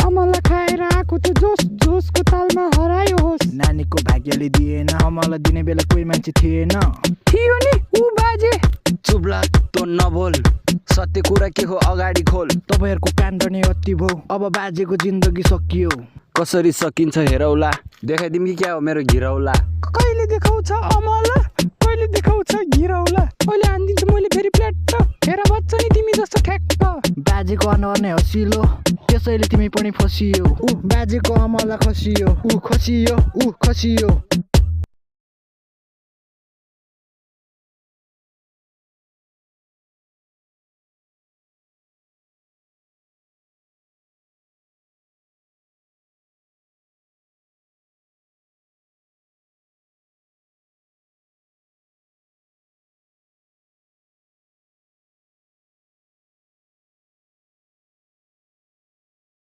अमला खाएर आएको त्यो जोस जोसको तालमा हरायो होस्। नानीको भाग्यले दिएन, अमला दिने बेला कोही मान्छे थिएन। थियो नि ऊ बाजे। चुप्ला तँ नबोल, सत्य कुरा के हो अगाडि खोल। तपाईँहरूको कान पनि अति भो, अब बाजेको जिन्दगी सकियो। कसरी सकिन्छ हेरौला, देखाइदिउँ कि क्या हो मेरो घिरौला। कहिले देखाउँछ अमला, कहिले देखाउँछ घिरौला। अहिले हानिदिन्छु मैले फेरि प्लेट। हेर बच्च नि तिमी जस्तो ठ्याक्क। बाजेको अनुहार नै हँसिलो, त्यसैले तिमी पनि फसियो। ऊ बाजेको अमला खसियो, ऊ खसियो, ऊ खसियो।